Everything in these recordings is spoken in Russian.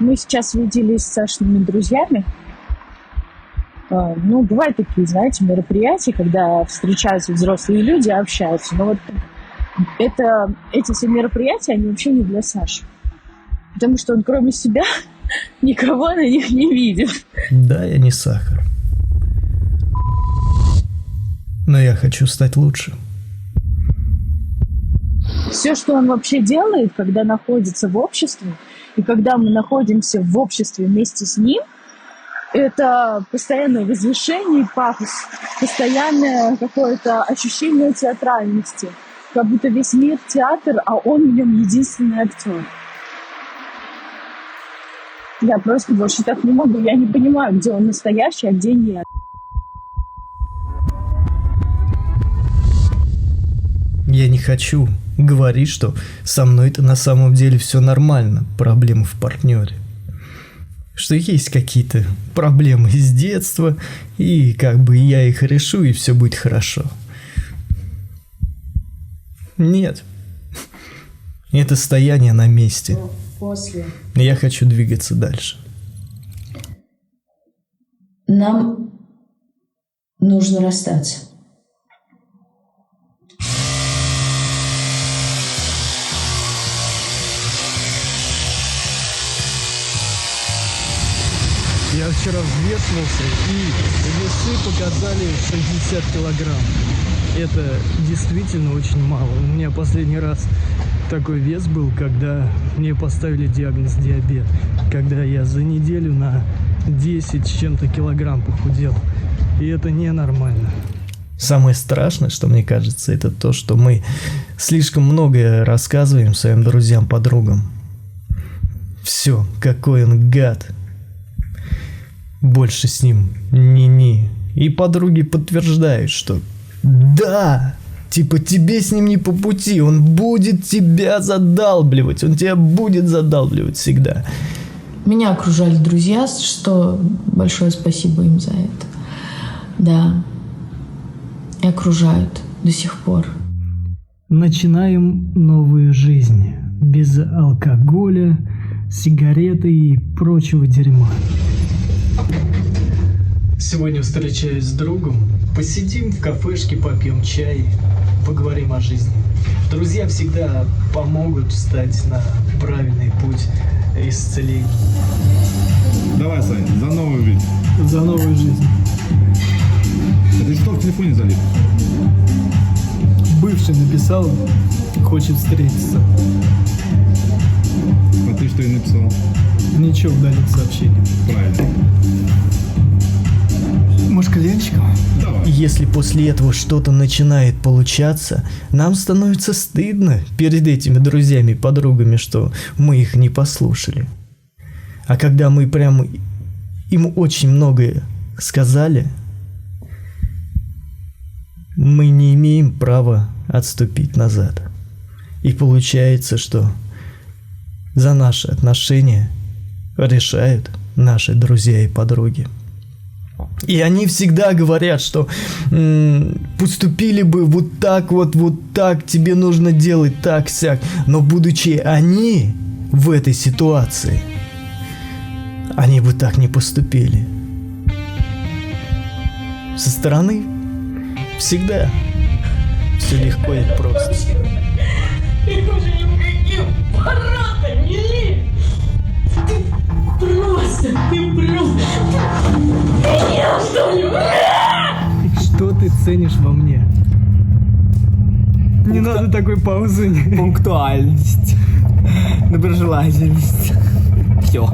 Мы сейчас виделись с Сашиными друзьями. Ну, бывают такие, знаете, мероприятия, когда встречаются взрослые люди, общаются. Но вот эти все мероприятия, они вообще не для Саши. Потому что он кроме себя никого на них не видит. Да, я не сахар. Но я хочу стать лучше. Все, что он вообще делает, когда находится в обществе, и когда мы находимся в обществе вместе с ним, это постоянное возвышение, пафос, постоянное какое-то ощущение театральности. Как будто весь мир театр, а он в нем единственный актер. Я просто больше так не могу. Я не понимаю, где он настоящий, а где нет. Я не хочу говорить, что со мной-то на самом деле все нормально, проблемы в партнере. Что есть какие-то проблемы из детства, и как бы я их решу, и все будет хорошо. Нет. Это стояние на месте. Я хочу двигаться дальше. Нам нужно расстаться. Я вчера взвешивался, и весы показали 60 килограмм. Это действительно очень мало. У меня последний раз такой вес был, когда мне поставили диагноз диабет. Когда я за неделю на 10 с чем-то килограмм похудел. И это ненормально. Самое страшное, что мне кажется, это то, что мы слишком многое рассказываем своим друзьям, подругам. Все, какой он гад. Больше с ним ни-ни. И подруги подтверждают, что да, типа тебе с ним не по пути, он будет тебя задалбливать, он тебя будет задалбливать всегда. Меня окружали друзья, что большое спасибо им за это. Да, и окружают до сих пор. Начинаем новую жизнь. Без алкоголя, сигареты и прочего дерьма. Сегодня встречаюсь с другом. Посидим в кафешке, попьем чай, поговорим о жизни. Друзья всегда помогут встать на правильный путь исцеления. Давай, Сань, за новую жизнь. За новую жизнь. Это что в телефоне залит? Бывший написал, хочет встретиться. А ты что и написал? Ничего, удалил сообщение. Правильно. Может, кальянчиком? Давай. Если после этого что-то начинает получаться, нам становится стыдно перед этими друзьями и подругами, что мы их не послушали. А когда мы прям им очень многое сказали, мы не имеем права отступить назад. И получается, что за наши отношения решают наши друзья и подруги. И они всегда говорят, что поступили бы вот так, тебе нужно делать так-сяк. Но будучи они в этой ситуации, они бы так не поступили. Со стороны всегда все легко и просто. Ты уже никаким воротам не лезь! Ты просто меня, что ли? Что ты ценишь во мне? Не надо такой паузы. Пунктуальность, доброжелательность. Все.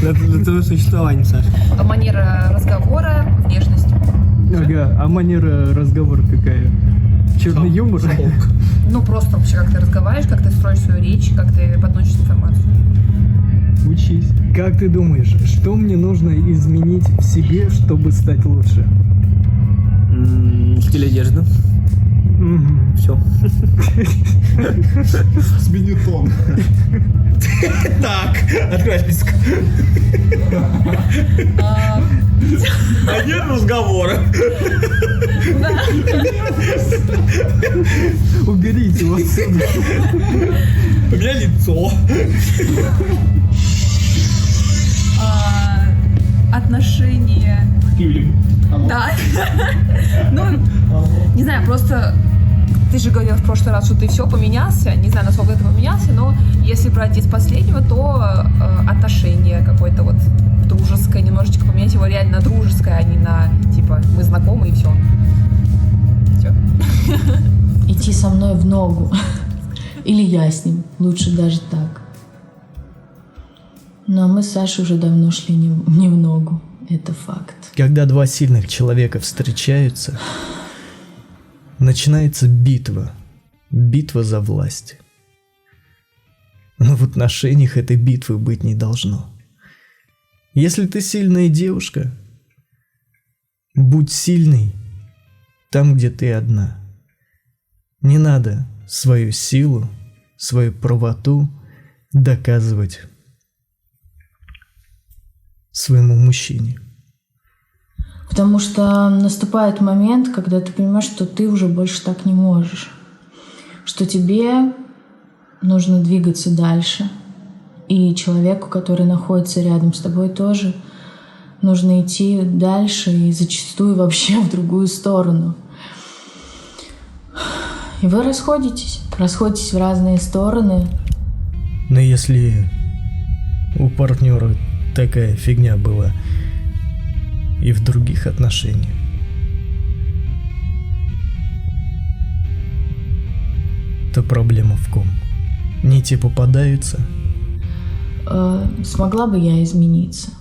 Для твоего существования, Саша. Манера разговора, внешность. Ага, а манера разговора какая? Черный юмор? Ну, просто вообще, как ты разговариваешь, как ты строишь свою речь, как ты подносишь информацию. Учись. Как ты думаешь, что мне нужно изменить в себе, чтобы стать лучше? Стиль одежды. Все. Смени тон. Так, открывай список. Один разговор. Уберите его отсюда. У меня лицо. Да. Ну, не знаю, просто ты же говорил в прошлый раз, что ты все поменялся. Не знаю, насколько ты поменялся, но если брать из последнего, то отношение какое-то вот дружеское, немножечко поменять его реально на дружеское, а не на, типа, мы знакомы и все. Все. Идти со мной в ногу. Или я с ним. Лучше даже так. Но мы с Сашей уже давно шли не в ногу. Это факт. Когда два сильных человека встречаются, начинается битва. Битва за власть. Но в отношениях этой битвы быть не должно. Если ты сильная девушка, будь сильной там, где ты одна. Не надо свою силу, свою правоту доказывать своему мужчине. Потому что наступает момент, когда ты понимаешь, что ты уже больше так не можешь. Что тебе нужно двигаться дальше. И человеку, который находится рядом с тобой, тоже нужно идти дальше и зачастую вообще в другую сторону. И вы расходитесь в разные стороны. Но если у партнера такая фигня была и в других отношениях, то проблема в ком? Не те попадаются? Смогла бы я измениться?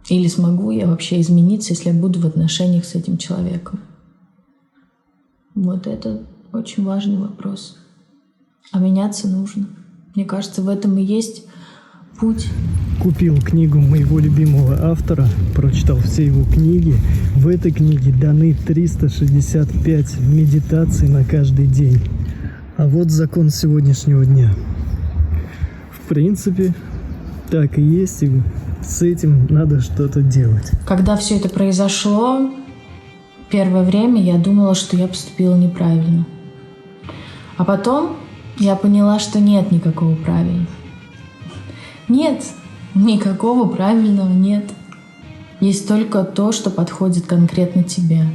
Или смогу я вообще измениться, если я буду в отношениях с этим человеком? Вот это очень важный вопрос. А меняться нужно. Мне кажется, в этом и есть путь. Купил книгу моего любимого автора, прочитал все его книги. В этой книге даны 365 медитаций на каждый день. А вот закон сегодняшнего дня. В принципе, так и есть, и с этим надо что-то делать. Когда все это произошло, первое время я думала, что я поступила неправильно. А потом я поняла, что нет никакого правильного. Нет, никакого правильного нет. Есть только то, что подходит конкретно тебе.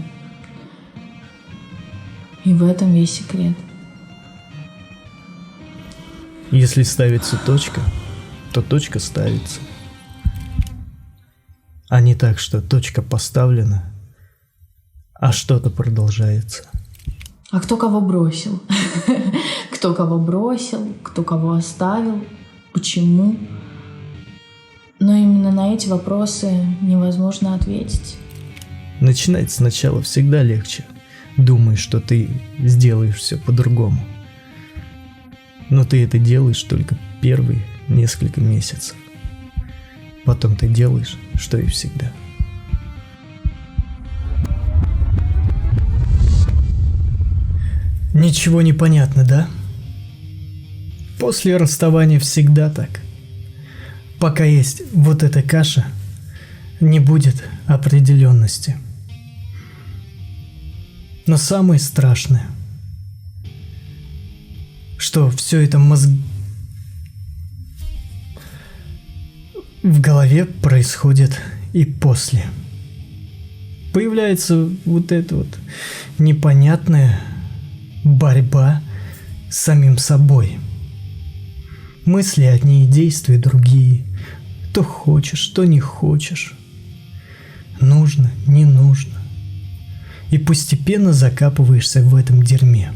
И в этом весь секрет. Если ставится точка, то точка ставится. А не так, что точка поставлена, а что-то продолжается. А кто кого бросил? Кто кого бросил, кто кого оставил, почему? Но именно на эти вопросы невозможно ответить. Начинать сначала всегда легче. Думаешь, что ты сделаешь все по-другому. Но ты это делаешь только первые несколько месяцев. Потом ты делаешь, что и всегда. Ничего не понятно, да? После расставания всегда так. Пока есть вот эта каша, не будет определенности. Но самое страшное, что все это в голове происходит и после. Появляется вот эта вот непонятная борьба с самим собой. Мысли одни, действия другие. То хочешь, то не хочешь. Нужно, не нужно. И постепенно закапываешься в этом дерьме.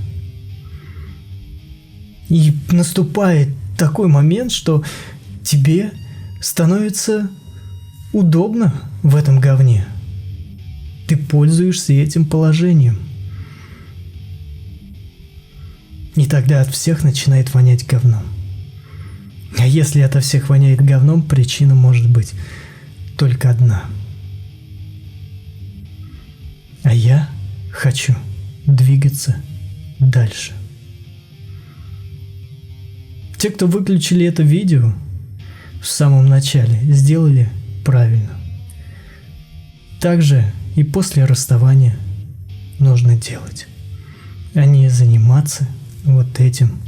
И наступает такой момент, что тебе становится удобно в этом говне. Ты пользуешься этим положением. И тогда от всех начинает вонять говном. А если ото всех воняет говном, причина может быть только одна. А я хочу двигаться дальше. Те, кто выключили это видео в самом начале, сделали правильно. Также и после расставания нужно делать, а не заниматься вот этим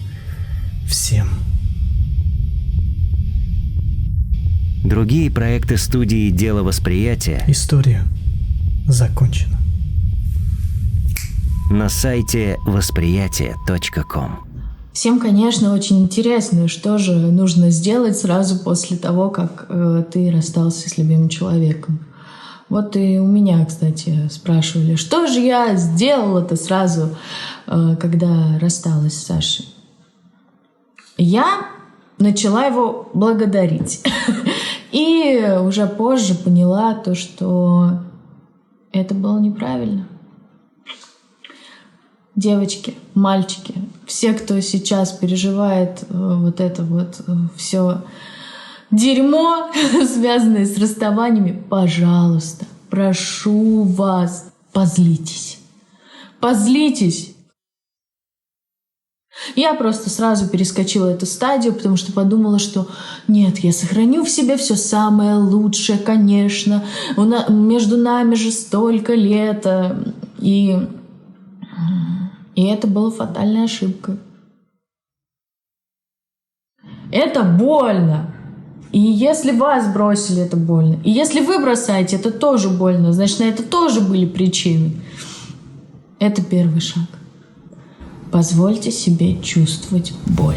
всем. Другие проекты студии «Дело восприятия» История закончено. На сайте восприятие.ком. Всем, конечно, очень интересно, что же нужно сделать сразу после того, как ты расстался с любимым человеком. Вот и у меня, кстати, спрашивали, что же я сделала-то сразу, когда рассталась с Сашей. Я начала его благодарить. И уже позже поняла то, что это было неправильно. Девочки, мальчики, все, кто сейчас переживает вот это вот все дерьмо, связанное с расставаниями, пожалуйста, прошу вас, позлитесь. Позлитесь. Я просто сразу перескочила эту стадию, потому что подумала, что нет, я сохраню в себе все самое лучшее, конечно. Между нами же столько лет. И это была фатальной ошибкой. Это больно. И если вас бросили, это больно. И если вы бросаете, это тоже больно. Значит, на это тоже были причины. Это первый шаг. Позвольте себе чувствовать боль.